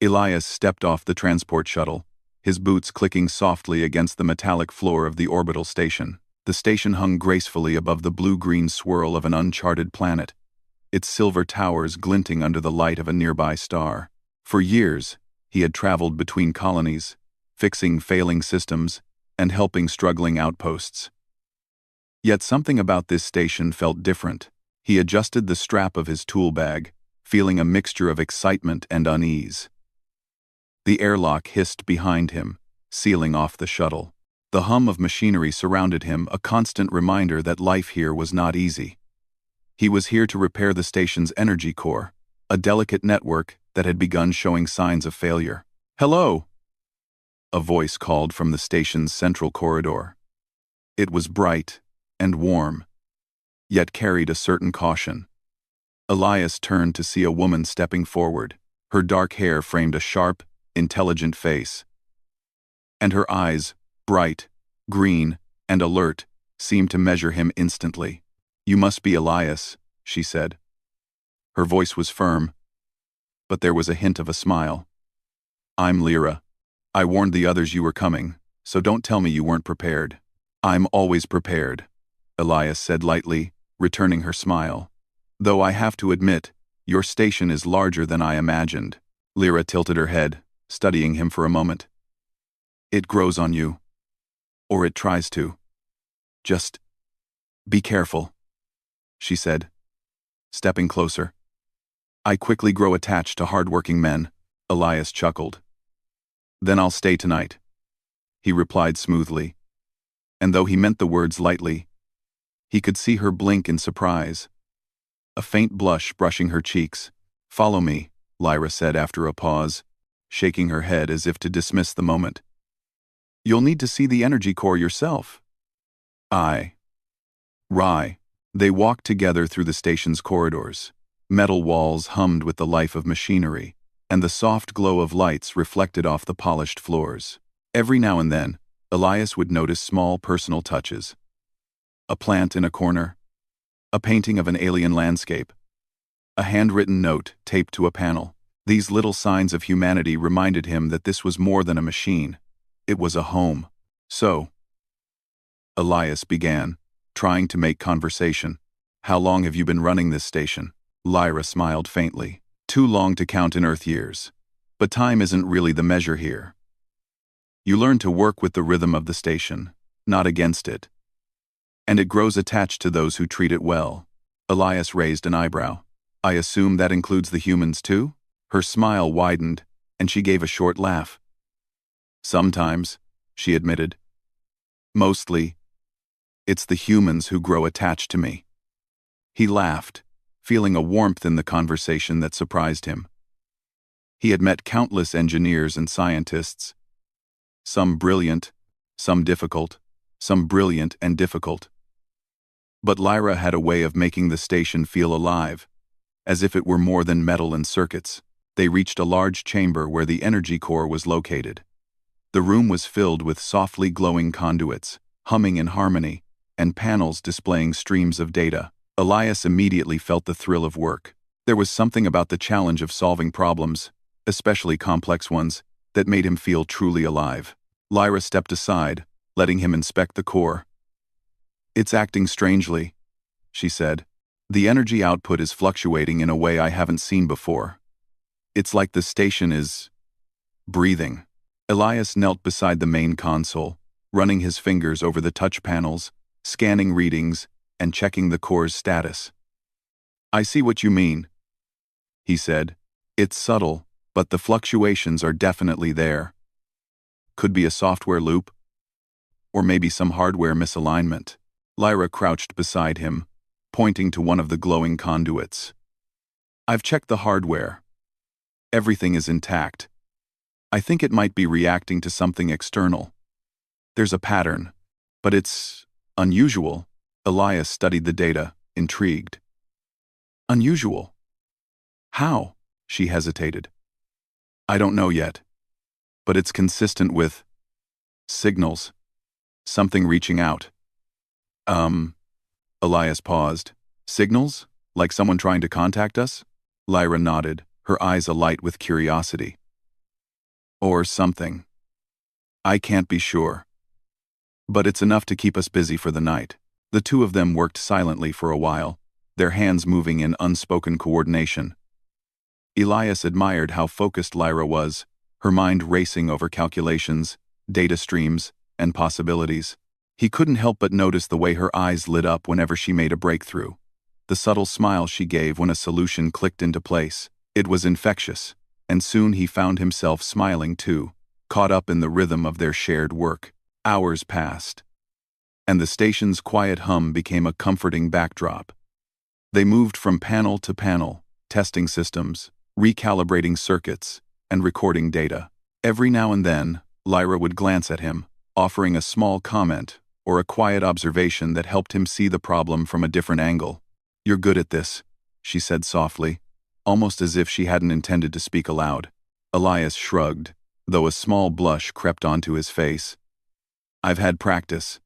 Elias stepped off the transport shuttle, his boots clicking softly against the metallic floor of the orbital station. The station hung gracefully above the blue-green swirl of an uncharted planet, its silver towers glinting under the light of a nearby star. For years, he had traveled between colonies, fixing failing systems and helping struggling outposts. Yet something about this station felt different. He adjusted the strap of his tool bag, feeling a mixture of excitement and unease. The airlock hissed behind him, sealing off the shuttle. The hum of machinery surrounded him, a constant reminder that life here was not easy. He was here to repair the station's energy core, a delicate network that had begun showing signs of failure. "Hello!" A voice called from the station's central corridor. It was bright and warm, yet carried a certain caution. Elias turned to see a woman stepping forward. Her dark hair framed a sharp, intelligent face, and her eyes, bright, green, and alert, seemed to measure him instantly. "You must be Elias," she said. Her voice was firm, but there was a hint of a smile. "I'm Lyra. I warned the others you were coming, so don't tell me you weren't prepared." "I'm always prepared," Elias said lightly, returning her smile. "Though I have to admit, your station is larger than I imagined." Lyra tilted her head, studying him for a moment. "It grows on you. Or it tries to. Just be careful," she said, stepping closer. "I quickly grow attached to hardworking men," Elias chuckled. "Then I'll stay tonight," he replied smoothly. And though he meant the words lightly, he could see her blink in surprise, a faint blush brushing her cheeks. "Follow me," Lyra said after a pause, shaking her head as if to dismiss the moment. "You'll need to see the energy core yourself." "Aye." Rye. They walked together through the station's corridors. Metal walls hummed with the life of machinery, and the soft glow of lights reflected off the polished floors. Every now and then, Elias would notice small personal touches. A plant in a corner, a painting of an alien landscape, a handwritten note taped to a panel. These little signs of humanity reminded him that this was more than a machine. It was a home. "So," Elias began, trying to make conversation, "how long have you been running this station?" Lyra smiled faintly. "Too long to count in Earth years. But time isn't really the measure here. You learn to work with the rhythm of the station, not against it. And it grows attached to those who treat it well." Elias raised an eyebrow. "I assume that includes the humans too?" Her smile widened, and she gave a short laugh. "Sometimes," she admitted. "Mostly, it's the humans who grow attached to me." He laughed, feeling a warmth in the conversation that surprised him. He had met countless engineers and scientists, some brilliant, some difficult, some brilliant and difficult. But Lyra had a way of making the station feel alive, as if it were more than metal and circuits. They reached a large chamber where the energy core was located. The room was filled with softly glowing conduits, humming in harmony, and panels displaying streams of data. Elias immediately felt the thrill of work. There was something about the challenge of solving problems, especially complex ones, that made him feel truly alive. Lyra stepped aside, letting him inspect the core. "It's acting strangely," she said. "The energy output is fluctuating in a way I haven't seen before. It's like the station is breathing." Elias knelt beside the main console, running his fingers over the touch panels, scanning readings, and checking the core's status. "I see what you mean," he said. "It's subtle, but the fluctuations are definitely there. Could be a software loop, or maybe some hardware misalignment." Lyra crouched beside him, pointing to one of the glowing conduits. "I've checked the hardware. Everything is intact. I think it might be reacting to something external. There's a pattern, but it's unusual." Elias studied the data, intrigued. "Unusual? How?" she hesitated. "I don't know yet, but it's consistent with signals. Something reaching out." Elias paused. "Signals? Like someone trying to contact us?" Lyra nodded, her eyes alight with curiosity. Or something. I can't be sure. But it's enough to keep us busy for the night. The two of them worked silently for a while, their hands moving in unspoken coordination. Elias admired how focused Lyra was, her mind racing over calculations, data streams, and possibilities. He couldn't help but notice the way her eyes lit up whenever she made a breakthrough, the subtle smile she gave when a solution clicked into place. It was infectious, and soon he found himself smiling too, caught up in the rhythm of their shared work. Hours passed, and the station's quiet hum became a comforting backdrop. They moved from panel to panel, testing systems, recalibrating circuits, and recording data. Every now and then, Lyra would glance at him, offering a small comment or a quiet observation that helped him see the problem from a different angle. "You're good at this," she said softly, almost as if she hadn't intended to speak aloud. Elias shrugged, though a small blush crept onto his face. "I've had practice.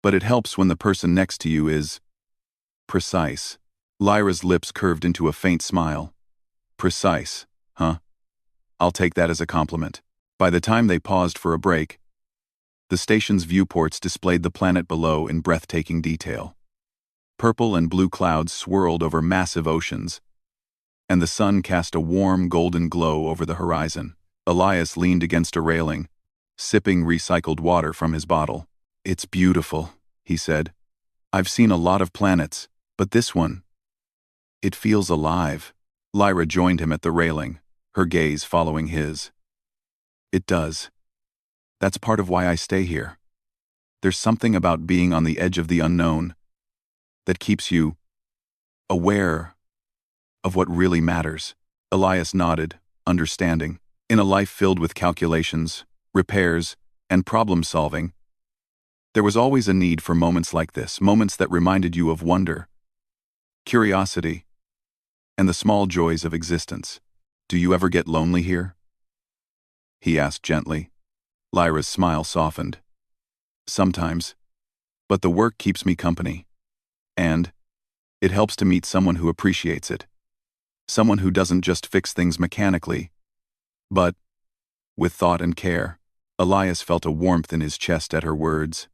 But it helps when the person next to you is precise." Lyra's lips curved into a faint smile. "Precise, huh? I'll take that as a compliment." By the time they paused for a break, the station's viewports displayed the planet below in breathtaking detail. Purple and blue clouds swirled over massive oceans, and the sun cast a warm golden glow over the horizon. Elias leaned against a railing, sipping recycled water from his bottle. "It's beautiful," he said. "I've seen a lot of planets, but this one, it feels alive." Lyra joined him at the railing, her gaze following his. "It does. That's part of why I stay here. There's something about being on the edge of the unknown that keeps you aware of what really matters." Elias nodded, understanding. In a life filled with calculations, repairs, and problem-solving, there was always a need for moments like this, moments that reminded you of wonder, curiosity, and the small joys of existence. "Do you ever get lonely here?" he asked gently. Lyra's smile softened. "Sometimes. But the work keeps me company. And it helps to meet someone who appreciates it. Someone who doesn't just fix things mechanically, but with thought and care." Elias felt a warmth in his chest at her words.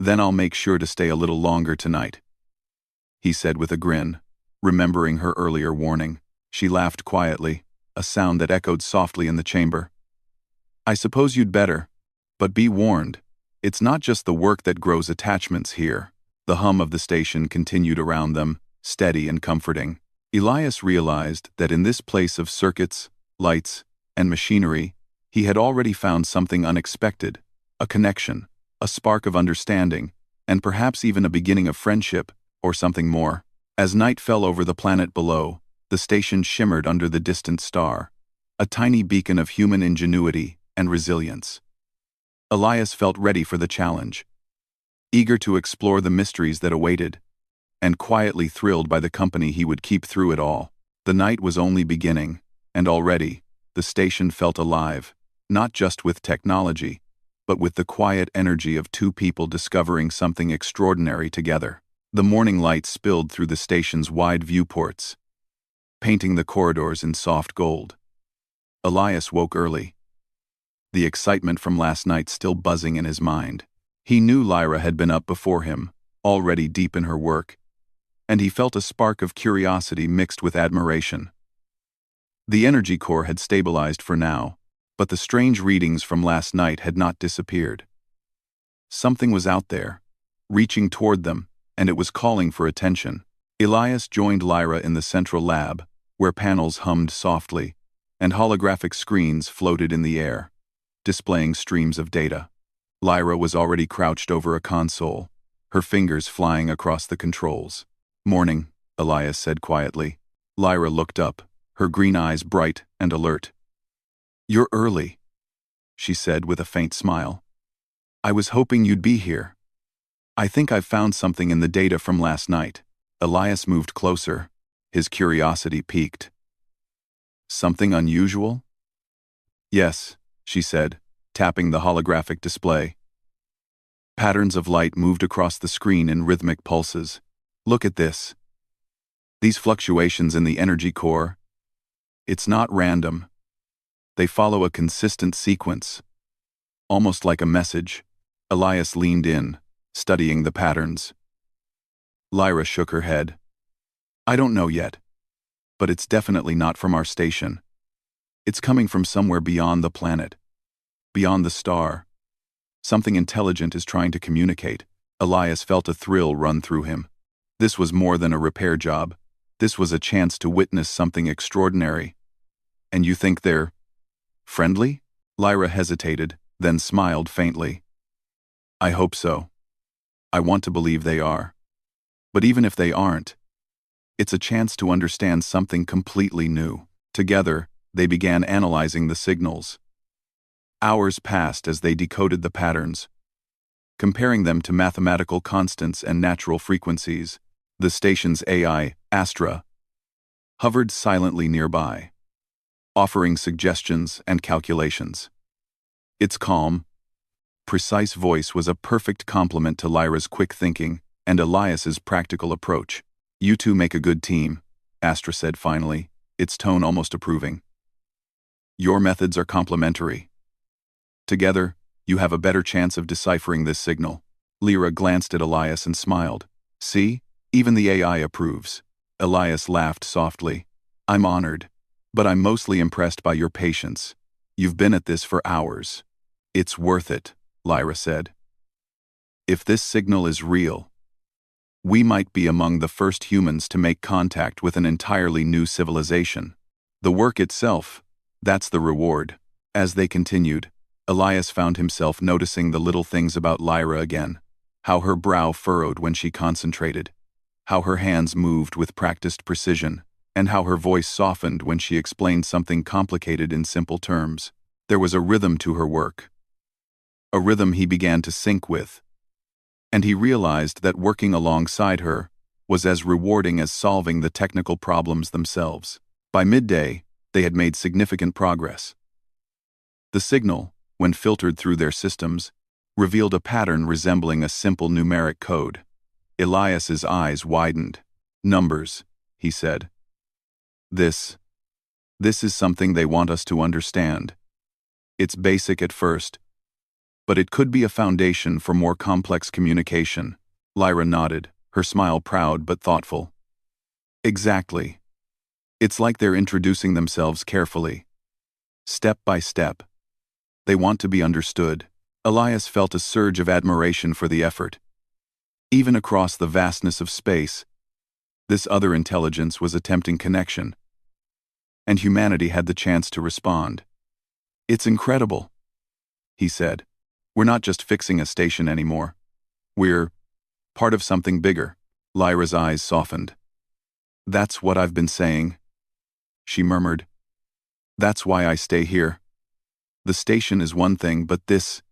"Then I'll make sure to stay a little longer tonight," he said with a grin, remembering her earlier warning. She laughed quietly, a sound that echoed softly in the chamber. "I suppose you'd better, but be warned, it's not just the work that grows attachments here." The hum of the station continued around them, steady and comforting. Elias realized that in this place of circuits, lights, and machinery, he had already found something unexpected, a connection, a spark of understanding, and perhaps even a beginning of friendship, or something more. As night fell over the planet below, the station shimmered under the distant star, a tiny beacon of human ingenuity and resilience. Elias felt ready for the challenge, eager to explore the mysteries that awaited, and quietly thrilled by the company he would keep through it all. The night was only beginning, and already, the station felt alive, not just with technology, but with the quiet energy of two people discovering something extraordinary together. The morning light spilled through the station's wide viewports, painting the corridors in soft gold. Elias woke early, the excitement from last night still buzzing in his mind. He knew Lyra had been up before him, already deep in her work, and he felt a spark of curiosity mixed with admiration. The energy core had stabilized for now, but the strange readings from last night had not disappeared. Something was out there, reaching toward them, and it was calling for attention. Elias joined Lyra in the central lab, where panels hummed softly, and holographic screens floated in the air, displaying streams of data. Lyra was already crouched over a console, her fingers flying across the controls. "Morning," Elias said quietly. Lyra looked up, her green eyes bright and alert. "You're early," she said with a faint smile. "I was hoping you'd be here. I think I've found something in the data from last night." Elias moved closer, his curiosity piqued. "Something unusual?" "Yes," she said, tapping the holographic display. Patterns of light moved across the screen in rhythmic pulses. "Look at this. These fluctuations in the energy core. It's not random. They follow a consistent sequence, almost like a message. Elias leaned in, studying the patterns. Lyra shook her head. I don't know yet, but it's definitely not from our station. It's coming from somewhere beyond the planet, beyond the star. Something intelligent is trying to communicate. Elias felt a thrill run through him. This was more than a repair job. This was a chance to witness something extraordinary. And you think they're friendly? Lyra hesitated, then smiled faintly. I hope so. I want to believe they are. But even if they aren't, it's a chance to understand something completely new. Together, they began analyzing the signals. Hours passed as they decoded the patterns, comparing them to mathematical constants and natural frequencies. The station's AI, Astra, hovered silently nearby, offering suggestions and calculations. Its calm, precise voice was a perfect complement to Lyra's quick thinking and Elias's practical approach. You two make a good team, Astra said finally, its tone almost approving. Your methods are complementary. Together, you have a better chance of deciphering this signal. Lyra glanced at Elias and smiled. See, even the AI approves. Elias laughed softly. I'm honored, but I'm mostly impressed by your patience. You've been at this for hours. It's worth it, Lyra said. If this signal is real, we might be among the first humans to make contact with an entirely new civilization. The work itself, that's the reward. As they continued, Elias found himself noticing the little things about Lyra again, how her brow furrowed when she concentrated, how her hands moved with practiced precision, and how her voice softened when she explained something complicated in simple terms. There was a rhythm to her work, a rhythm he began to sync with, and he realized that working alongside her was as rewarding as solving the technical problems themselves. By midday, they had made significant progress. The signal, when filtered through their systems, revealed a pattern resembling a simple numeric code. Elias's eyes widened. Numbers, he said. This is something they want us to understand. It's basic at first, but it could be a foundation for more complex communication. Lyra nodded, her smile proud but thoughtful. Exactly. It's like they're introducing themselves carefully, step by step. They want to be understood. Elias felt a surge of admiration for the effort. Even across the vastness of space, this other intelligence was attempting connection, and humanity had the chance to respond. It's incredible, he said. We're not just fixing a station anymore. We're part of something bigger. Lyra's eyes softened. That's what I've been saying, she murmured. That's why I stay here. The station is one thing, but this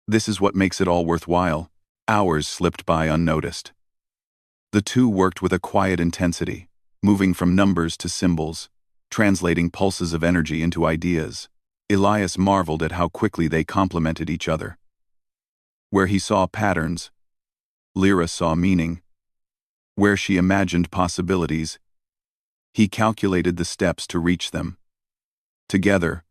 is what makes it all worthwhile. Hours slipped by unnoticed. The two worked with a quiet intensity, moving from numbers to symbols, translating pulses of energy into ideas. Elias marveled at how quickly they complemented each other. Where he saw patterns, Lyra saw meaning. Where she imagined possibilities, he calculated the steps to reach them. Together,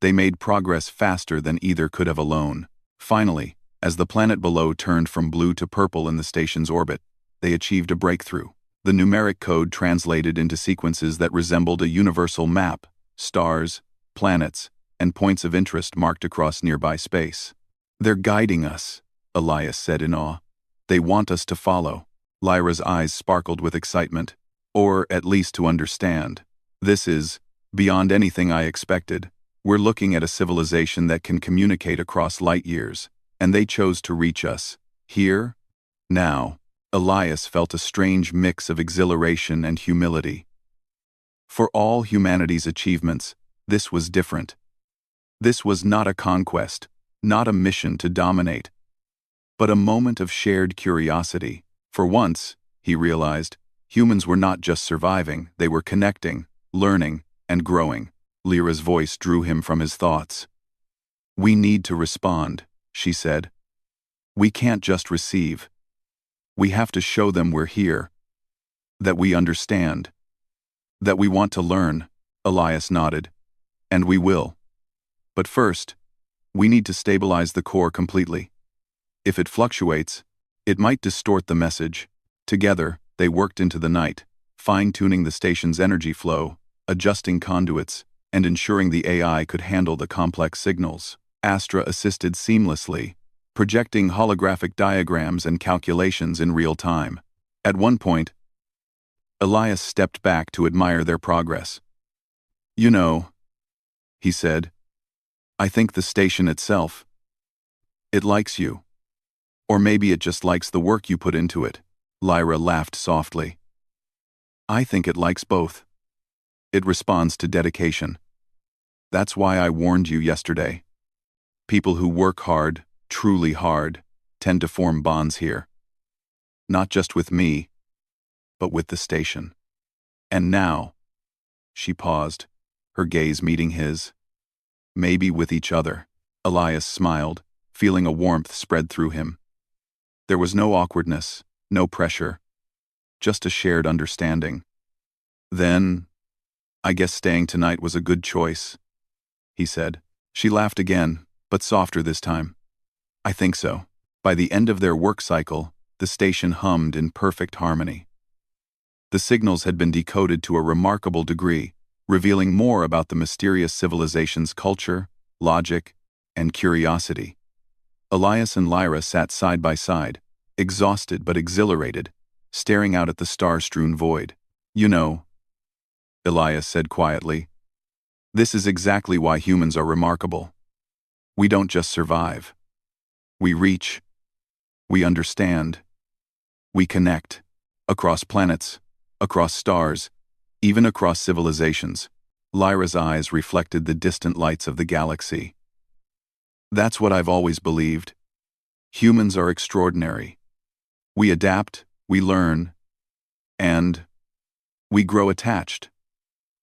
they made progress faster than either could have alone. Finally, as the planet below turned from blue to purple in the station's orbit, they achieved a breakthrough. The numeric code translated into sequences that resembled a universal map, stars, planets, and points of interest marked across nearby space. They're guiding us, Elias said in awe. They want us to follow. Lyra's eyes sparkled with excitement. Or at least to understand. This is beyond anything I expected. We're looking at a civilization that can communicate across light years, and they chose to reach us. Here, now. Elias felt a strange mix of exhilaration and humility. For all humanity's achievements, this was different. This was not a conquest, not a mission to dominate, but a moment of shared curiosity. For once, he realized, humans were not just surviving, they were connecting, learning, and growing. Lyra's voice drew him from his thoughts. We need to respond, she said. We can't just receive. We have to show them we're here, that we understand, that we want to learn. Elias nodded. And we will. But first, we need to stabilize the core completely. If it fluctuates, it might distort the message. Together, they worked into the night, fine-tuning the station's energy flow, adjusting conduits, and ensuring the AI could handle the complex signals. Astra assisted seamlessly, projecting holographic diagrams and calculations in real time. At one point, Elias stepped back to admire their progress. "You know," he said, "I think the station itself, it likes you. Or maybe it just likes the work you put into it." Lyra laughed softly. "I think it likes both. It responds to dedication. That's why I warned you yesterday. People who work hard, truly hard, tend to form bonds here. Not just with me, but with the station. And now," she paused, her gaze meeting his, "maybe with each other." Elias smiled, feeling a warmth spread through him. There was no awkwardness, no pressure, just a shared understanding. "Then, I guess staying tonight was a good choice," he said. She laughed again, but softer this time. "I think so." By the end of their work cycle, the station hummed in perfect harmony. The signals had been decoded to a remarkable degree, revealing more about the mysterious civilization's culture, logic, and curiosity. Elias and Lyra sat side by side, exhausted but exhilarated, staring out at the star-strewn void. "You know," Elias said quietly, "this is exactly why humans are remarkable. We don't just survive. We reach. We understand. We connect. Across planets, across stars, even across civilizations." Lyra's eyes reflected the distant lights of the galaxy. "That's what I've always believed. Humans are extraordinary. We adapt, we learn, and we grow attached.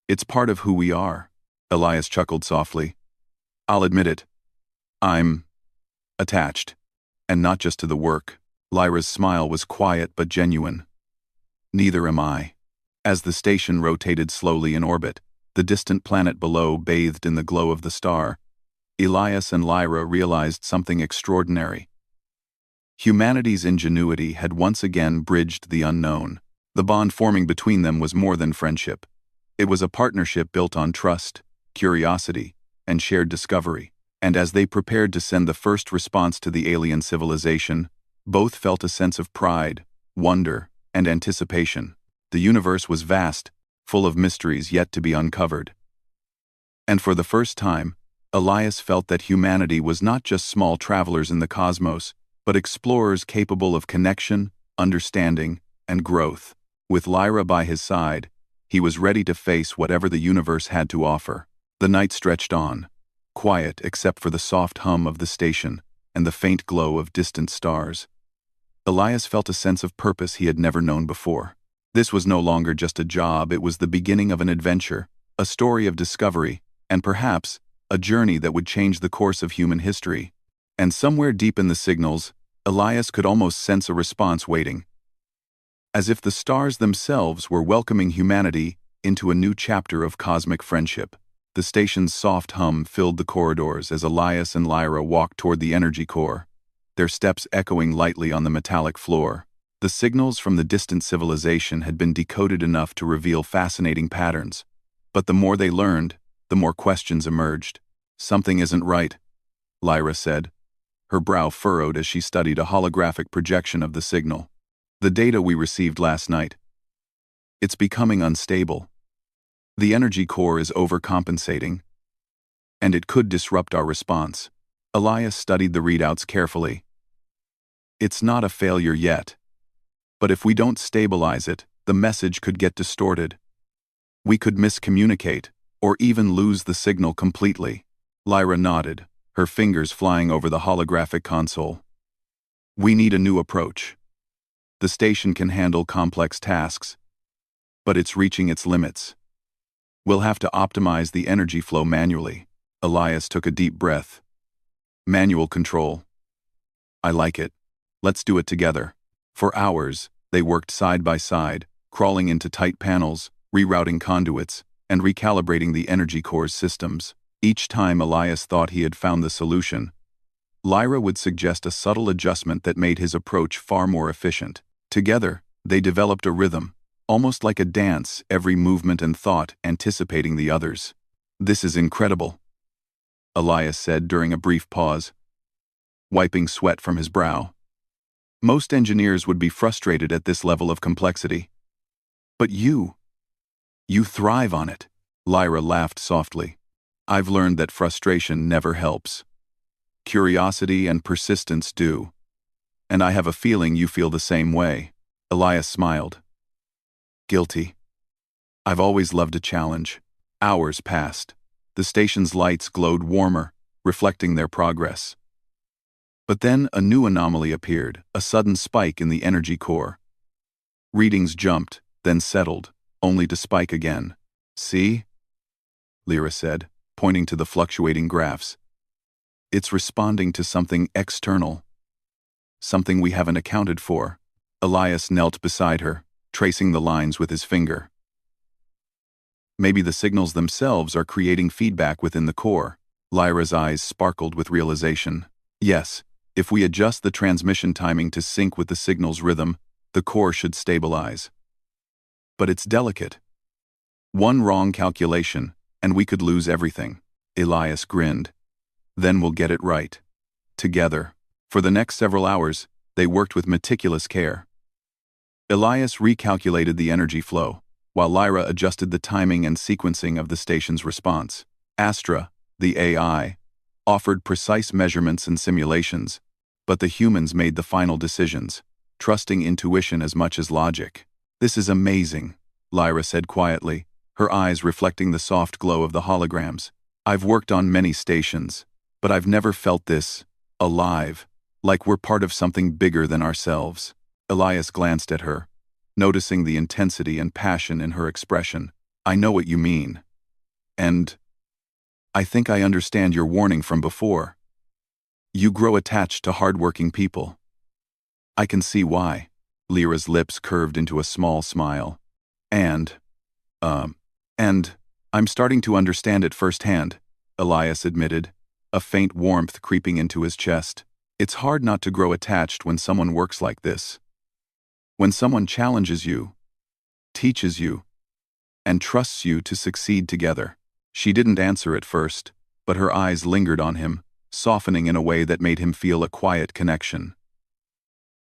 It's part of who we are." Elias chuckled softly. "I'll admit it. I'm attached. And not just to the work." Lyra's smile was quiet but genuine. "Neither am I." As the station rotated slowly in orbit, the distant planet below bathed in the glow of the star, Elias and Lyra realized something extraordinary. Humanity's ingenuity had once again bridged the unknown. The bond forming between them was more than friendship. It was a partnership built on trust, curiosity, and shared discovery. And as they prepared to send the first response to the alien civilization, both felt a sense of pride, wonder, and anticipation. The universe was vast, full of mysteries yet to be uncovered. And for the first time, Elias felt that humanity was not just small travelers in the cosmos, but explorers capable of connection, understanding, and growth. With Lyra by his side, he was ready to face whatever the universe had to offer. The night stretched on, quiet except for the soft hum of the station and the faint glow of distant stars. Elias felt a sense of purpose he had never known before. This was no longer just a job, it was the beginning of an adventure, a story of discovery, and perhaps, a journey that would change the course of human history. And somewhere deep in the signals, Elias could almost sense a response waiting. As if the stars themselves were welcoming humanity into a new chapter of cosmic friendship. The station's soft hum filled the corridors as Elias and Lyra walked toward the energy core, their steps echoing lightly on the metallic floor. The signals from the distant civilization had been decoded enough to reveal fascinating patterns. But the more they learned, the more questions emerged. "Something isn't right," Lyra said, her brow furrowed as she studied a holographic projection of the signal. "The data we received last night. It's becoming unstable. The energy core is overcompensating, and it could disrupt our response." Elias studied the readouts carefully. "It's not a failure yet. But if we don't stabilize it, the message could get distorted. We could miscommunicate, or even lose the signal completely." Lyra nodded, her fingers flying over the holographic console. "We need a new approach. The station can handle complex tasks, but it's reaching its limits. We'll have to optimize the energy flow manually." Elias took a deep breath. "Manual control. I like it. Let's do it together." For hours, they worked side by side, crawling into tight panels, rerouting conduits, and recalibrating the energy core's systems. Each time Elias thought he had found the solution, Lyra would suggest a subtle adjustment that made his approach far more efficient. Together, they developed a rhythm, almost like a dance, every movement and thought anticipating the others. "This is incredible," Elias said during a brief pause, wiping sweat from his brow. "Most engineers would be frustrated at this level of complexity. But you thrive on it." Lyra laughed softly. "I've learned that frustration never helps. Curiosity and persistence do. And I have a feeling you feel the same way." Elias smiled. "Guilty. I've always loved a challenge." Hours passed. The station's lights glowed warmer, reflecting their progress. But then a new anomaly appeared, a sudden spike in the energy core. Readings jumped, then settled, only to spike again. "See?" Lyra said, pointing to the fluctuating graphs. "It's responding to something external. Something we haven't accounted for." Elias knelt beside her, tracing the lines with his finger. "Maybe the signals themselves are creating feedback within the core." Lyra's eyes sparkled with realization. "Yes, if we adjust the transmission timing to sync with the signal's rhythm, the core should stabilize. But it's delicate. One wrong calculation, and we could lose everything." Elias grinned. "Then we'll get it right. Together." For the next several hours, they worked with meticulous care. Elias recalculated the energy flow, while Lyra adjusted the timing and sequencing of the station's response. Astra, the AI, offered precise measurements and simulations, but the humans made the final decisions, trusting intuition as much as logic. "This is amazing," Lyra said quietly, her eyes reflecting the soft glow of the holograms. "I've worked on many stations, but I've never felt this alive, like we're part of something bigger than ourselves." Elias glanced at her, noticing the intensity and passion in her expression. "I know what you mean. And I think I understand your warning from before. You grow attached to hardworking people." "I can see why." Lyra's lips curved into a small smile. And I'm starting to understand it firsthand," Elias admitted, a faint warmth creeping into his chest. "It's hard not to grow attached when someone works like this. When someone challenges you, teaches you, and trusts you to succeed together." She didn't answer at first, but her eyes lingered on him, softening in a way that made him feel a quiet connection.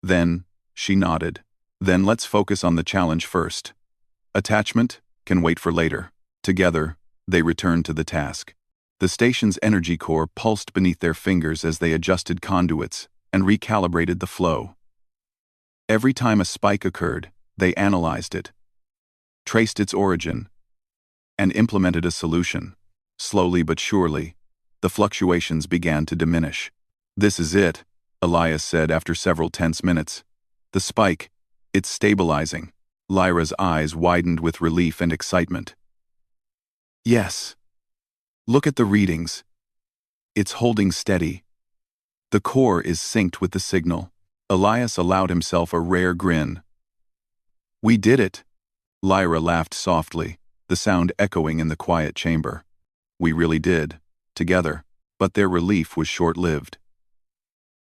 Then, she nodded. "Then let's focus on the challenge first. Attachment can wait for later." Together, they returned to the task. The station's energy core pulsed beneath their fingers as they adjusted conduits and recalibrated the flow. Every time a spike occurred, they analyzed it, traced its origin, and implemented a solution. Slowly but surely, the fluctuations began to diminish. "This is it," Elias said after several tense minutes. "The spike, it's stabilizing." Lyra's eyes widened with relief and excitement. "Yes. Look at the readings. It's holding steady. The core is synced with the signal." Elias allowed himself a rare grin. "We did it." Lyra laughed softly, the sound echoing in the quiet chamber. "We really did, together." But their relief was short-lived.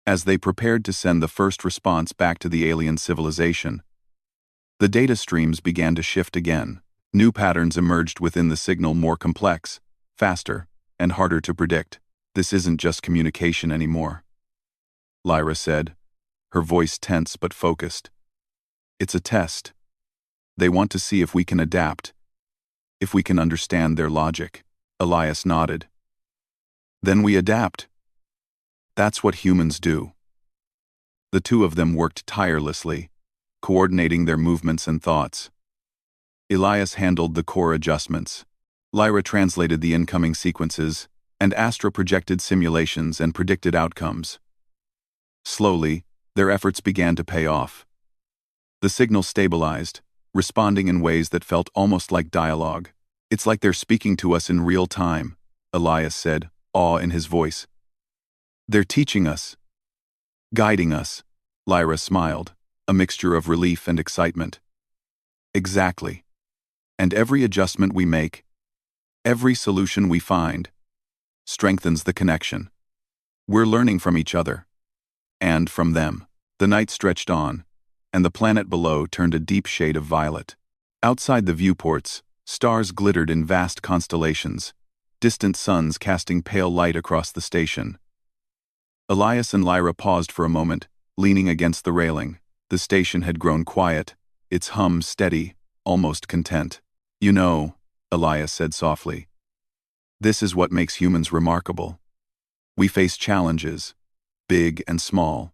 As they prepared to send the first response back to the alien civilization, the data streams began to shift again. New patterns emerged within the signal, more complex, faster, and harder to predict. "This isn't just communication anymore," Lyra said, her voice tense but focused. "It's a test. They want to see if we can adapt, if we can understand their logic." Elias nodded. "Then we adapt. That's what humans do." The two of them worked tirelessly, coordinating their movements and thoughts. Elias handled the core adjustments. Lyra translated the incoming sequences, and Astra projected simulations and predicted outcomes. Slowly, their efforts began to pay off. The signal stabilized, responding in ways that felt almost like dialogue. "It's like they're speaking to us in real time," Elias said, awe in his voice. "They're teaching us, guiding us." Lyra smiled, a mixture of relief and excitement. "Exactly. And every adjustment we make, every solution we find, strengthens the connection. We're learning from each other. And from them. The night stretched on, and the planet below turned a deep shade of violet. Outside the viewports, stars glittered in vast constellations, distant suns casting pale light across the station. Elias and Lyra paused for a moment, leaning against the railing. The station had grown quiet, its hum steady, almost content. "You know," Elias said softly, "this is what makes humans remarkable. We face challenges, big and small,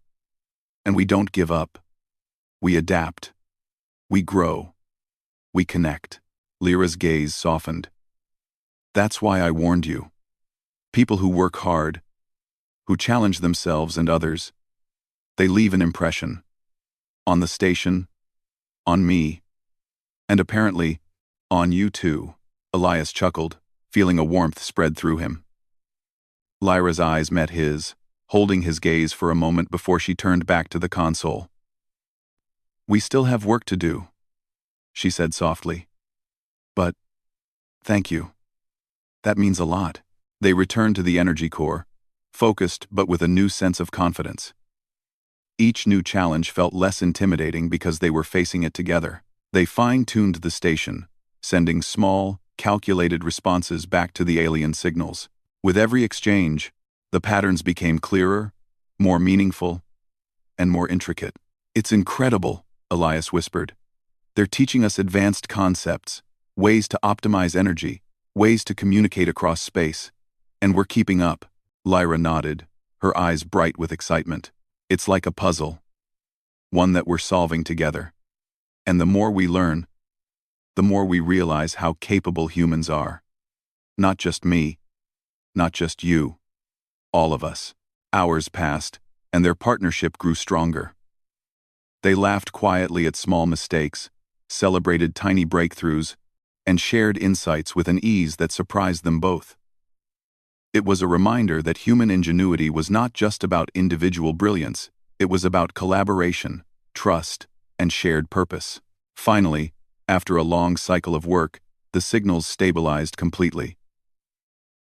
and we don't give up. We adapt. We grow. We connect." Lyra's gaze softened. "That's why I warned you. People who work hard, who challenge themselves and others, they leave an impression. On the station, on me, and apparently, on you too." Elias chuckled, feeling a warmth spread through him. Lyra's eyes met his, holding his gaze for a moment before she turned back to the console. "We still have work to do," she said softly. "But, thank you. That means a lot." They returned to the energy core, focused but with a new sense of confidence. Each new challenge felt less intimidating because they were facing it together. They fine-tuned the station, sending small, calculated responses back to the alien signals. With every exchange, the patterns became clearer, more meaningful, and more intricate. "It's incredible," Elias whispered. "They're teaching us advanced concepts, ways to optimize energy, ways to communicate across space. And we're keeping up." Lyra nodded, her eyes bright with excitement. "It's like a puzzle, one that we're solving together. And the more we learn, the more we realize how capable humans are. Not just me, not just you, all of us." Hours passed, and their partnership grew stronger. They laughed quietly at small mistakes, celebrated tiny breakthroughs, and shared insights with an ease that surprised them both. It was a reminder that human ingenuity was not just about individual brilliance, it was about collaboration, trust, and shared purpose. Finally, after a long cycle of work, the signals stabilized completely.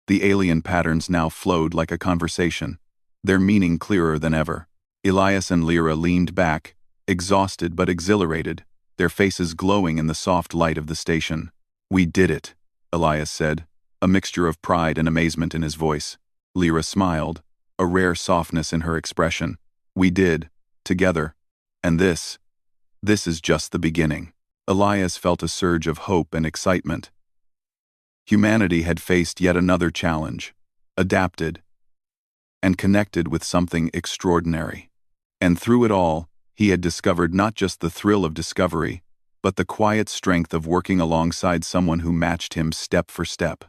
The alien patterns now flowed like a conversation, their meaning clearer than ever. Elias and Lyra leaned back, exhausted but exhilarated, their faces glowing in the soft light of the station. "We did it," Elias said, a mixture of pride and amazement in his voice. Lyra smiled, a rare softness in her expression. "We did, together. And this is just the beginning." Elias felt a surge of hope and excitement. Humanity had faced yet another challenge, adapted, and connected with something extraordinary. And through it all, he had discovered not just the thrill of discovery, but the quiet strength of working alongside someone who matched him step for step.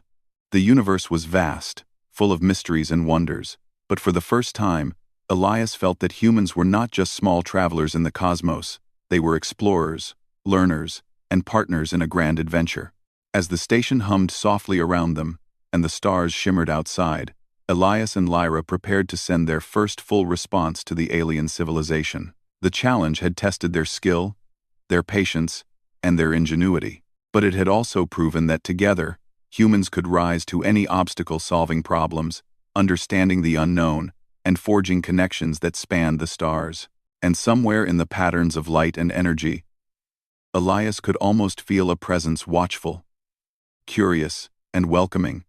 The universe was vast, full of mysteries and wonders, but for the first time, Elias felt that humans were not just small travelers in the cosmos, they were explorers, learners, and partners in a grand adventure. As the station hummed softly around them, and the stars shimmered outside, Elias and Lyra prepared to send their first full response to the alien civilization. The challenge had tested their skill, their patience, and their ingenuity, but it had also proven that together, humans could rise to any obstacle solving problems, understanding the unknown, and forging connections that spanned the stars. And somewhere in the patterns of light and energy, Elias could almost feel a presence watchful, curious, and welcoming,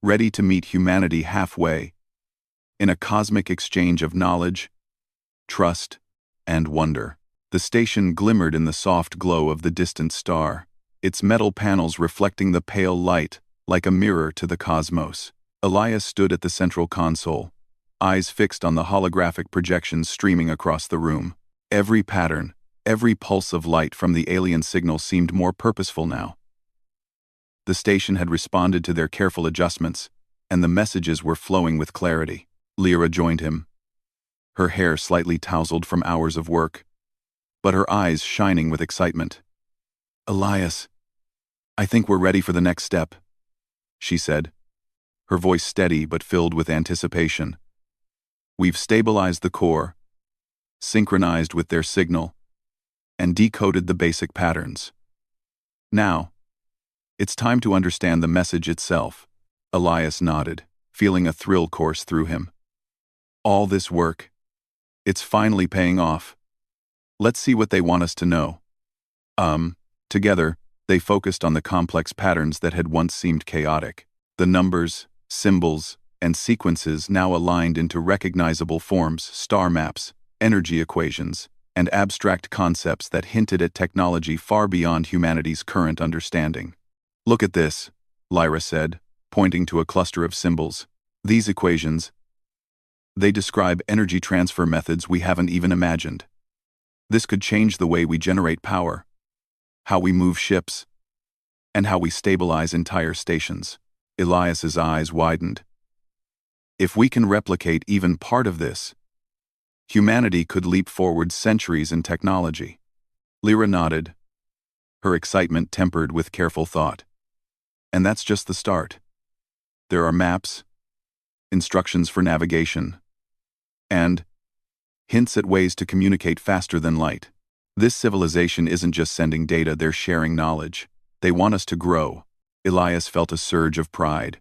ready to meet humanity halfway, in a cosmic exchange of knowledge, trust, and wonder. The station glimmered in the soft glow of the distant star, its metal panels reflecting the pale light like a mirror to the cosmos. Elias stood at the central console, eyes fixed on the holographic projections streaming across the room. Every pattern, every pulse of light from the alien signal seemed more purposeful now. The station had responded to their careful adjustments, and the messages were flowing with clarity. Lyra joined him, her hair slightly tousled from hours of work, but her eyes shining with excitement. "Elias, I think we're ready for the next step," she said, her voice steady but filled with anticipation. "We've stabilized the core, synchronized with their signal, and decoded the basic patterns. Now, it's time to understand the message itself." Elias nodded, feeling a thrill course through him. All this work, it's finally paying off. Let's see what they want us to know. Together, they focused on the complex patterns that had once seemed chaotic. The numbers, symbols, and sequences now aligned into recognizable forms, star maps, energy equations, and abstract concepts that hinted at technology far beyond humanity's current understanding. Look at this, Lyra said, pointing to a cluster of symbols. These equations, they describe energy transfer methods we haven't even imagined. This could change the way we generate power, how we move ships, and how we stabilize entire stations. Elias's eyes widened. If we can replicate even part of this, humanity could leap forward centuries in technology. Lyra nodded, her excitement tempered with careful thought. And that's just the start. There are maps, instructions for navigation, and hints at ways to communicate faster than light. This civilization isn't just sending data, they're sharing knowledge. They want us to grow. Elias felt a surge of pride.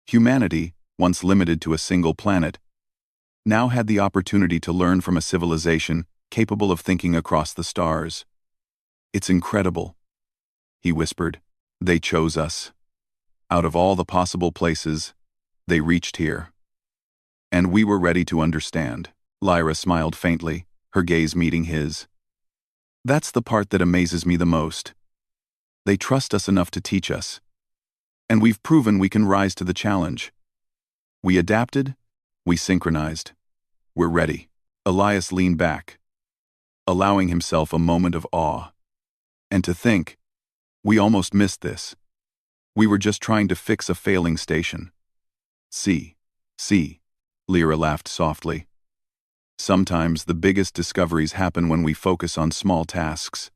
Humanity, once limited to a single planet, now had the opportunity to learn from a civilization capable of thinking across the stars. It's incredible, he whispered. They chose us. Out of all the possible places, they reached here. And we were ready to understand. Lyra smiled faintly, her gaze meeting his. That's the part that amazes me the most. They trust us enough to teach us. And we've proven we can rise to the challenge. We adapted, we synchronized. We're ready. Elias leaned back, allowing himself a moment of awe. And to think, we almost missed this. We were just trying to fix a failing station. See, Lyra laughed softly. Sometimes the biggest discoveries happen when we focus on small tasks.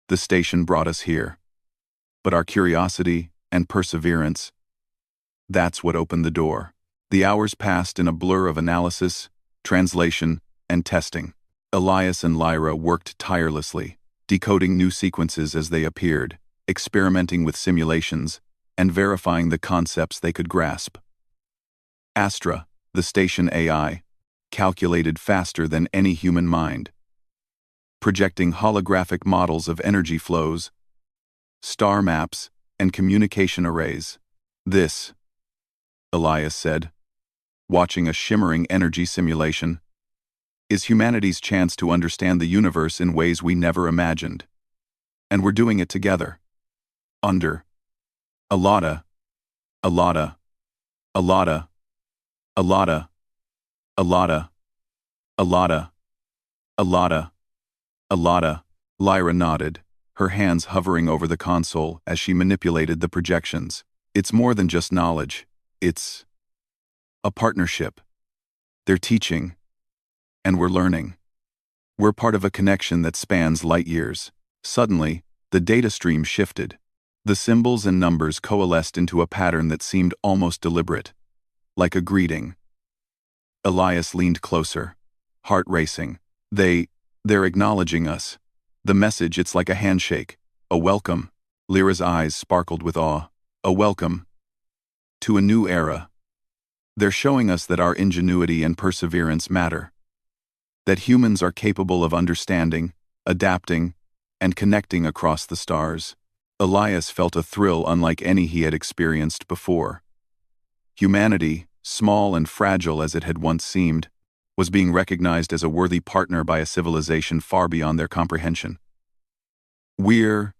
The station brought us here. But our curiosity and perseverance, that's what opened the door. The hours passed in a blur of analysis, translation, and testing. Elias and Lyra worked tirelessly, decoding new sequences as they appeared, experimenting with simulations, and verifying the concepts they could grasp. Astra, the station AI, calculated faster than any human mind, projecting holographic models of energy flows, star maps, and communication arrays. This, Elias said, watching a shimmering energy simulation, is humanity's chance to understand the universe in ways we never imagined. And we're doing it together. Under. Alada. Alada. Alada. Alada. Alada. Alada. Alada. Alada. Lyra nodded, her hands hovering over the console as she manipulated the projections. It's more than just knowledge. It's a partnership. They're teaching, and we're learning. We're part of a connection that spans light years. Suddenly, the data stream shifted. The symbols and numbers coalesced into a pattern that seemed almost deliberate, like a greeting. Elias leaned closer, heart racing. They're acknowledging us. The message, it's like a handshake, a welcome. Lyra's eyes sparkled with awe. A welcome to a new era. They're showing us that our ingenuity and perseverance matter. That humans are capable of understanding, adapting, and connecting across the stars. Elias felt a thrill unlike any he had experienced before. Humanity, small and fragile as it had once seemed, was being recognized as a worthy partner by a civilization far beyond their comprehension. We're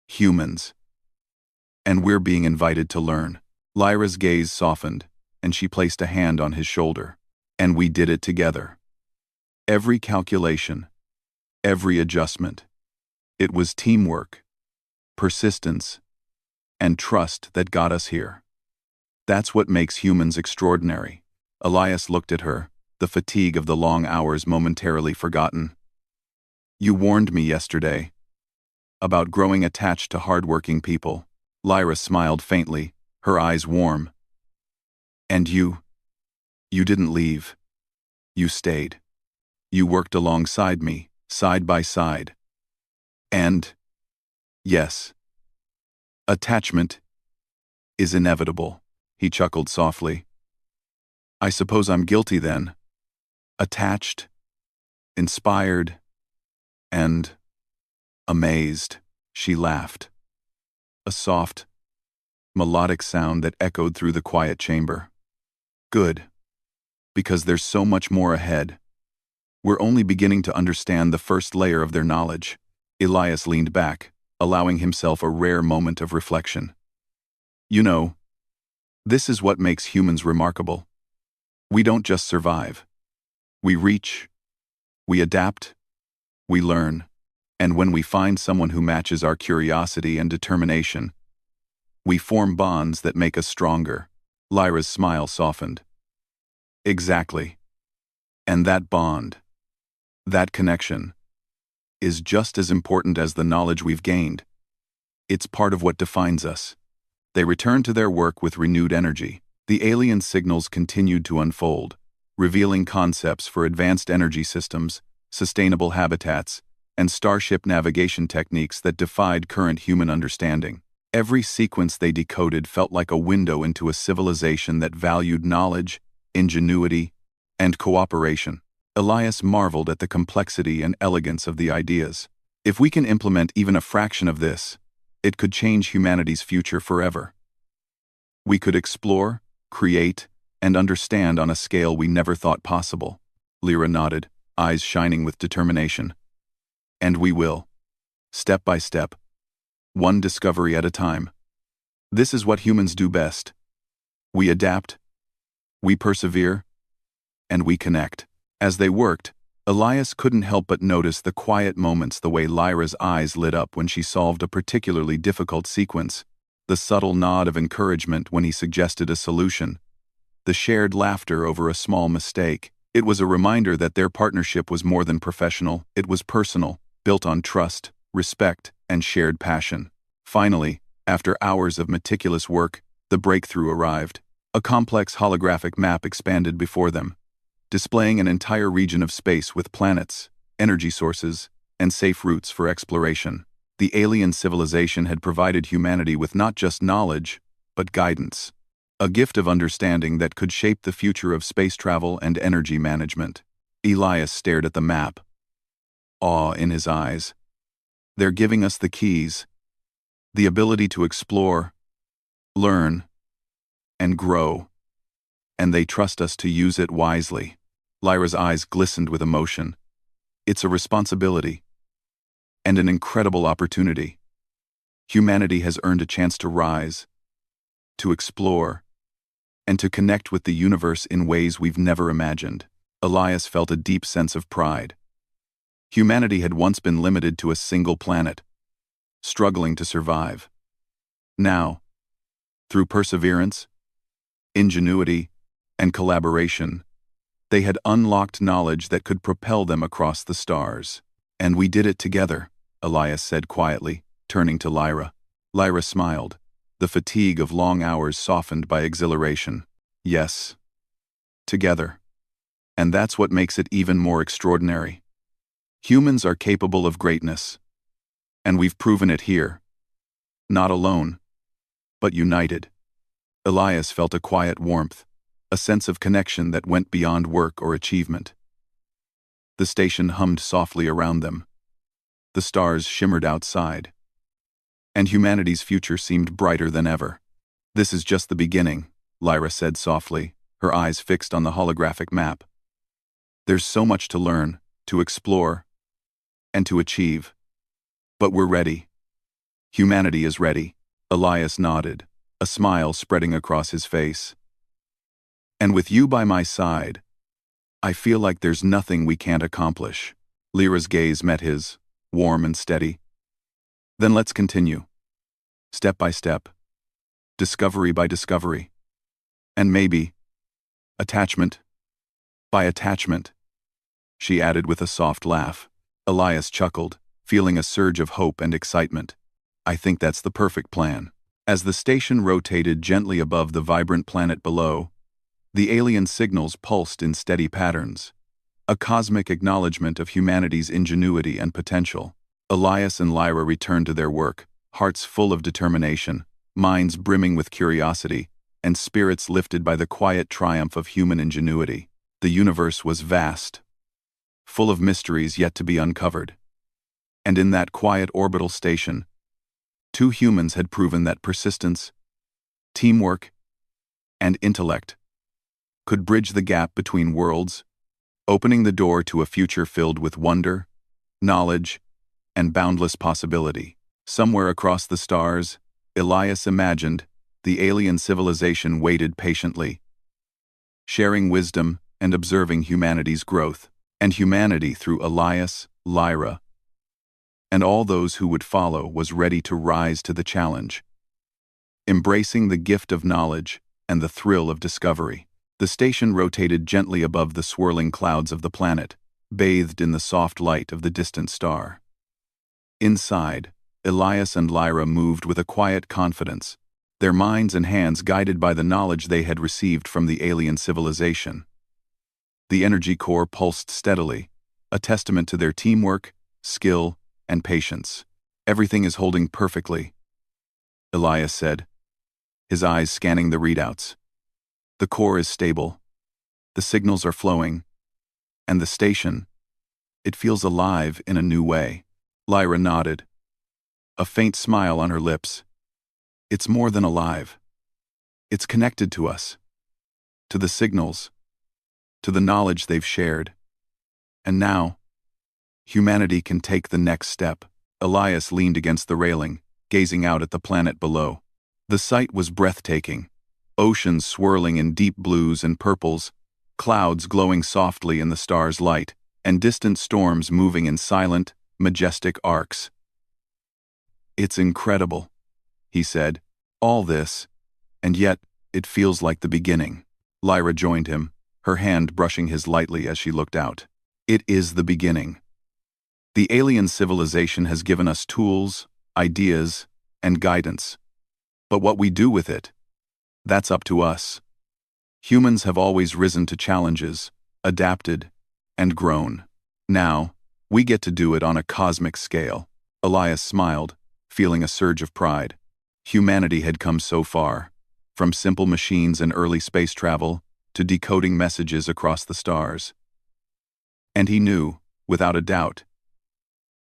humans, and we're being invited to learn. Lyra's gaze softened, and she placed a hand on his shoulder. And we did it together. Every calculation, every adjustment. It was teamwork, persistence, and trust that got us here. That's what makes humans extraordinary. Elias looked at her, the fatigue of the long hours momentarily forgotten. You warned me yesterday about growing attached to hardworking people. Lyra smiled faintly, her eyes warm. And you didn't leave. You stayed. You worked alongside me, side by side. And, yes, attachment is inevitable. He chuckled softly. I suppose I'm guilty then. Attached, inspired, and amazed. She laughed. A soft, melodic sound that echoed through the quiet chamber. Good. Because there's so much more ahead. We're only beginning to understand the first layer of their knowledge. Elias leaned back, allowing himself a rare moment of reflection. You know, this is what makes humans remarkable. We don't just survive. We reach, we adapt, we learn, and when we find someone who matches our curiosity and determination, we form bonds that make us stronger. Lyra's smile softened. Exactly. And that bond, that connection, is just as important as the knowledge we've gained. It's part of what defines us. They returned to their work with renewed energy. The alien signals continued to unfold, revealing concepts for advanced energy systems, sustainable habitats, and starship navigation techniques that defied current human understanding. Every sequence they decoded felt like a window into a civilization that valued knowledge, ingenuity, and cooperation. Elias marveled at the complexity and elegance of the ideas. If we can implement even a fraction of this, it could change humanity's future forever. We could explore, create, and understand on a scale we never thought possible. Lyra nodded, eyes shining with determination. And we will. Step by step. One discovery at a time. This is what humans do best. We adapt, we persevere, and we connect. As they worked, Elias couldn't help but notice the quiet moments, the way Lyra's eyes lit up when she solved a particularly difficult sequence, the subtle nod of encouragement when he suggested a solution, the shared laughter over a small mistake. It was a reminder that their partnership was more than professional, it was personal, built on trust, respect, and shared passion. Finally, after hours of meticulous work, the breakthrough arrived. A complex holographic map expanded before them, displaying an entire region of space with planets, energy sources, and safe routes for exploration. The alien civilization had provided humanity with not just knowledge, but guidance. A gift of understanding that could shape the future of space travel and energy management. Elias stared at the map, awe in his eyes. They're giving us the keys, the ability to explore, learn, and grow, and they trust us to use it wisely. Lyra's eyes glistened with emotion. It's a responsibility, and an incredible opportunity. Humanity has earned a chance to rise, to explore, and to connect with the universe in ways we've never imagined. Elias felt a deep sense of pride. Humanity had once been limited to a single planet, struggling to survive. Now, through perseverance, ingenuity, and collaboration, they had unlocked knowledge that could propel them across the stars. And we did it together, Elias said quietly, turning to Lyra. Lyra smiled, the fatigue of long hours softened by exhilaration. Yes. Together. And that's what makes it even more extraordinary. Humans are capable of greatness. And we've proven it here. Not alone, but united. Elias felt a quiet warmth, a sense of connection that went beyond work or achievement. The station hummed softly around them. The stars shimmered outside. And humanity's future seemed brighter than ever. This is just the beginning, Lyra said softly, her eyes fixed on the holographic map. There's so much to learn, to explore, and to achieve. But we're ready. Humanity is ready. Elias nodded, a smile spreading across his face. And with you by my side, I feel like there's nothing we can't accomplish. Lyra's gaze met his, warm and steady. Then let's continue. Step by step. Discovery by discovery. And maybe, attachment by attachment. She added with a soft laugh. Elias chuckled, feeling a surge of hope and excitement. I think that's the perfect plan. As the station rotated gently above the vibrant planet below, the alien signals pulsed in steady patterns, a cosmic acknowledgement of humanity's ingenuity and potential. Elias and Lyra returned to their work, hearts full of determination, minds brimming with curiosity, and spirits lifted by the quiet triumph of human ingenuity. The universe was vast, full of mysteries yet to be uncovered. And in that quiet orbital station, two humans had proven that persistence, teamwork, and intellect could bridge the gap between worlds, opening the door to a future filled with wonder, knowledge, and boundless possibility. Somewhere across the stars, Elias imagined, the alien civilization waited patiently, sharing wisdom and observing humanity's growth. And humanity, through Elias, Lyra, and all those who would follow, was ready to rise to the challenge, embracing the gift of knowledge and the thrill of discovery. The station rotated gently above the swirling clouds of the planet, bathed in the soft light of the distant star. Inside, Elias and Lyra moved with a quiet confidence, their minds and hands guided by the knowledge they had received from the alien civilization. The energy core pulsed steadily, a testament to their teamwork, skill, and patience. "Everything is holding perfectly," Elias said, his eyes scanning the readouts. "The core is stable, the signals are flowing, and the station, it feels alive in a new way." Lyra nodded, a faint smile on her lips. "It's more than alive. It's connected to us, to the signals, to the knowledge they've shared. And now, humanity can take the next step." Elias leaned against the railing, gazing out at the planet below. The sight was breathtaking. Oceans swirling in deep blues and purples, clouds glowing softly in the star's light, and distant storms moving in silent, majestic arcs. "It's incredible," he said. "All this, and yet it feels like the beginning." Lyra joined him, her hand brushing his lightly as she looked out. "It is the beginning. The alien civilization has given us tools, ideas, and guidance. But what we do with it, that's up to us. Humans have always risen to challenges, adapted, and grown. Now, we get to do it on a cosmic scale." Elias smiled, feeling a surge of pride. Humanity had come so far, from simple machines and early space travel to decoding messages across the stars. And he knew, without a doubt,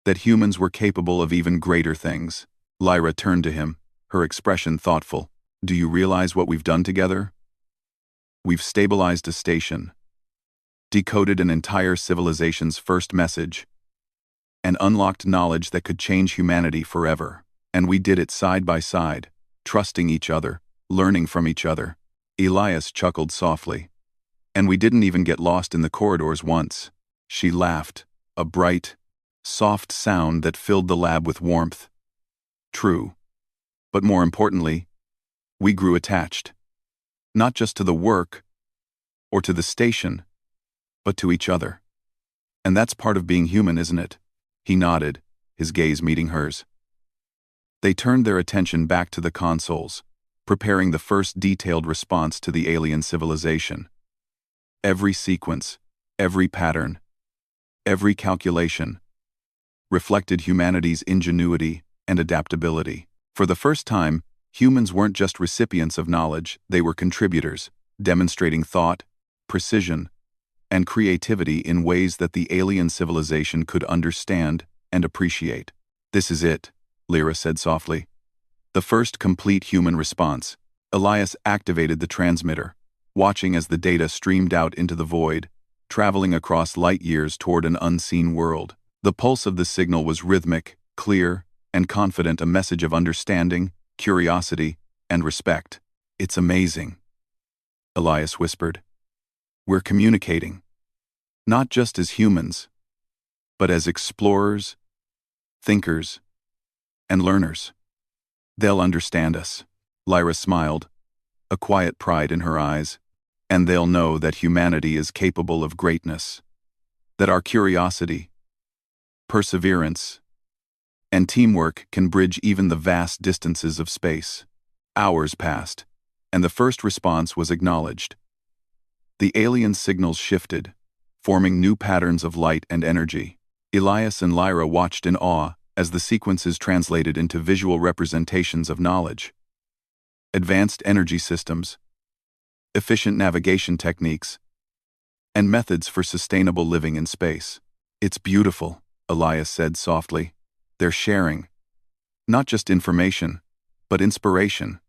that humans were capable of even greater things. Lyra turned to him, her expression thoughtful. "Do you realize what we've done together? We've stabilized a station, decoded an entire civilization's first message, and unlocked knowledge that could change humanity forever. And we did it side by side, trusting each other, learning from each other." Elias chuckled softly. "And we didn't even get lost in the corridors once." She laughed, a bright, soft sound that filled the lab with warmth. "True. But more importantly, we grew attached. Not just to the work, or to the station, but to each other. And that's part of being human, isn't it?" He nodded, his gaze meeting hers. They turned their attention back to the consoles, preparing the first detailed response to the alien civilization. Every sequence, every pattern, every calculation reflected humanity's ingenuity and adaptability. For the first time, humans weren't just recipients of knowledge, they were contributors, demonstrating thought, precision, and creativity in ways that the alien civilization could understand and appreciate. "This is it," Lyra said softly. "The first complete human response." Elias activated the transmitter, watching as the data streamed out into the void, traveling across light years toward an unseen world. The pulse of the signal was rhythmic, clear, and confident, a message of understanding, curiosity, and respect. "It's amazing," Elias whispered. "We're communicating, not just as humans, but as explorers, thinkers, and learners. They'll understand us." Lyra smiled, a quiet pride in her eyes. "And they'll know that humanity is capable of greatness, that our curiosity, perseverance, and teamwork can bridge even the vast distances of space." Hours passed, and the first response was acknowledged. The alien signals shifted, forming new patterns of light and energy. Elias and Lyra watched in awe as the sequences translated into visual representations of knowledge. Advanced energy systems, efficient navigation techniques, and methods for sustainable living in space. It's beautiful, Elias said softly. They're sharing, not just information, but inspiration.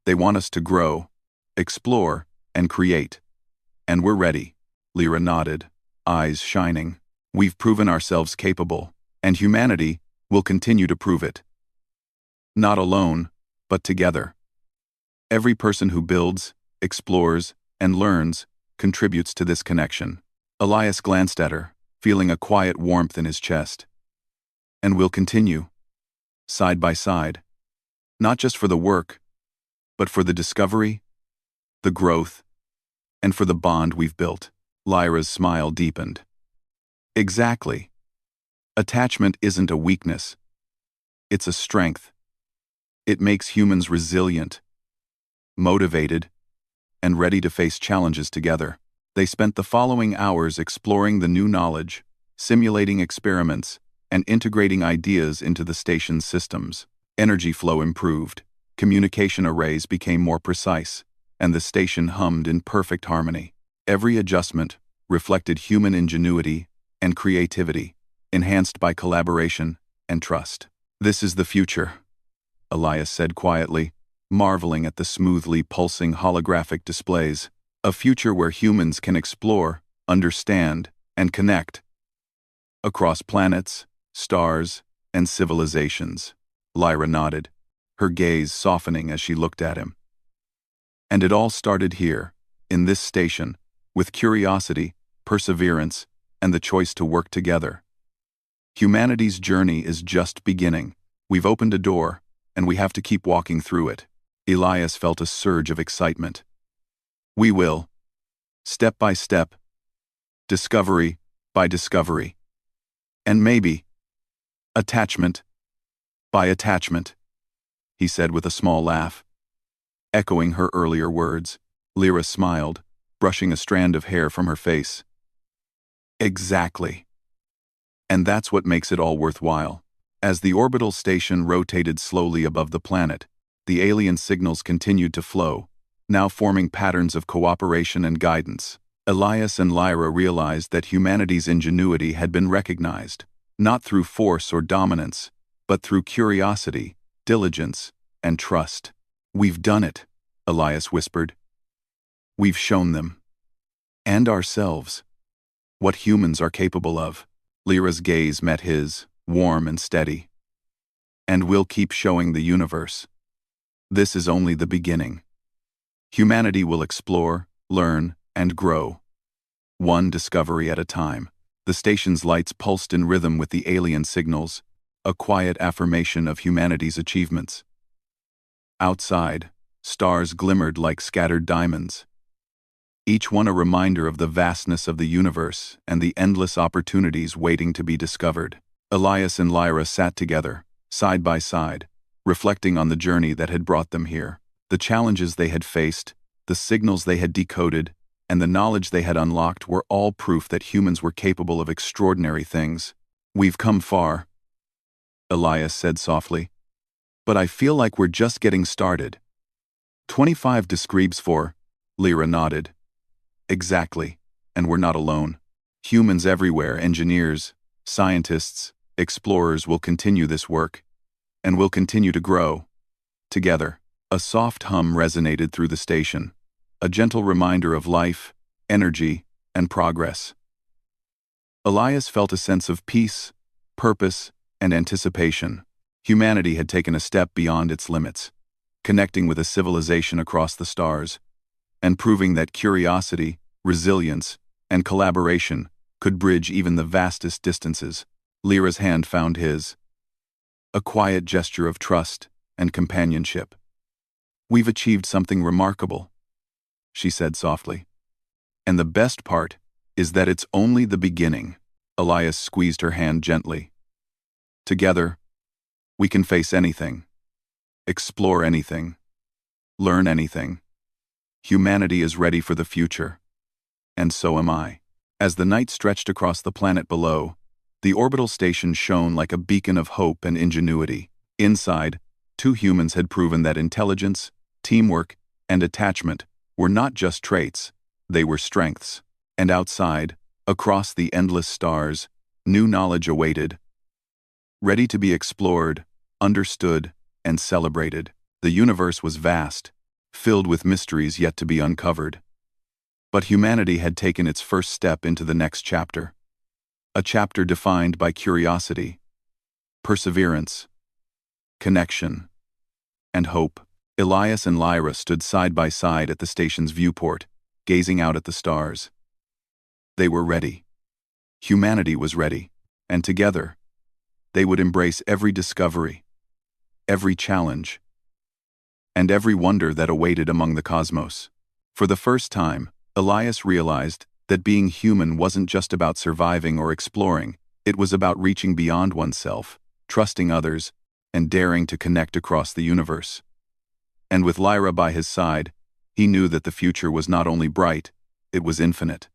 They want us to grow, explore, and create. And we're ready. Lyra nodded, eyes shining. We've proven ourselves capable, and humanity will continue to prove it. Not alone, but together. Every person who builds, explores, and learns contributes to this connection. Elias glanced at her, feeling a quiet warmth in his chest. And we'll continue, side by side, not just for the work, but for the discovery, the growth, and for the bond we've built. Lyra's smile deepened. Exactly. Attachment isn't a weakness. It's a strength. It makes humans resilient, motivated, and ready to face challenges together. They spent the following hours exploring the new knowledge, simulating experiments, and integrating ideas into the station's systems. Energy flow improved, communication arrays became more precise, and the station hummed in perfect harmony. Every adjustment reflected human ingenuity and creativity, enhanced by collaboration and trust. This is the future, Elias said quietly, marveling at the smoothly pulsing holographic displays. A future where humans can explore, understand, and connect across planets, stars, and civilizations. Lyra nodded, her gaze softening as she looked at him. And it all started here, in this station, with curiosity, perseverance, and the choice to work together. Humanity's journey is just beginning. We've opened a door, and we have to keep walking through it. Elias felt a surge of excitement. We will, step by step, discovery by discovery, and maybe, attachment by attachment, he said with a small laugh. Echoing her earlier words, Lyra smiled, brushing a strand of hair from her face. Exactly. And that's what makes it all worthwhile. As the orbital station rotated slowly above the planet, the alien signals continued to flow, now forming patterns of cooperation and guidance. Elias and Lyra realized that humanity's ingenuity had been recognized, not through force or dominance, but through curiosity, diligence, and trust. We've done it, Elias whispered. We've shown them, and ourselves, what humans are capable of. Lyra's gaze met his, warm and steady. And we'll keep showing the universe. This is only the beginning. Humanity will explore, learn, and grow, one discovery at a time. The station's lights pulsed in rhythm with the alien signals, a quiet affirmation of humanity's achievements. Outside, stars glimmered like scattered diamonds, each one a reminder of the vastness of the universe and the endless opportunities waiting to be discovered. Elias and Lyra sat together, side by side, reflecting on the journey that had brought them here. The challenges they had faced, the signals they had decoded, and the knowledge they had unlocked were all proof that humans were capable of extraordinary things. We've come far, Elias said softly. But I feel like we're just getting started. 25 describes for, Lyra nodded. Exactly, and we're not alone. Humans everywhere, engineers, scientists, explorers will continue this work, and will continue to grow. Together. A soft hum resonated through the station, a gentle reminder of life, energy, and progress. Elias felt a sense of peace, purpose, and anticipation. Humanity had taken a step beyond its limits, connecting with a civilization across the stars, and proving that curiosity, resilience, and collaboration could bridge even the vastest distances. Lyra's hand found his, a quiet gesture of trust and companionship. We've achieved something remarkable, she said softly. And the best part is that it's only the beginning. Elias squeezed her hand gently. Together, we can face anything, explore anything, learn anything. Humanity is ready for the future, and so am I. As the night stretched across the planet below, the orbital station shone like a beacon of hope and ingenuity. Inside, two humans had proven that intelligence, teamwork, and attachment were not just traits, they were strengths. And outside, across the endless stars, new knowledge awaited, ready to be explored, understood, and celebrated. The universe was vast, filled with mysteries yet to be uncovered. But humanity had taken its first step into the next chapter. A chapter defined by curiosity, perseverance, connection, and hope. Elias and Lyra stood side by side at the station's viewport, gazing out at the stars. They were ready. Humanity was ready, and together, they would embrace every discovery, every challenge, and every wonder that awaited among the cosmos. For the first time, Elias realized that being human wasn't just about surviving or exploring, it was about reaching beyond oneself, trusting others, and daring to connect across the universe. And with Lyra by his side, he knew that the future was not only bright, it was infinite.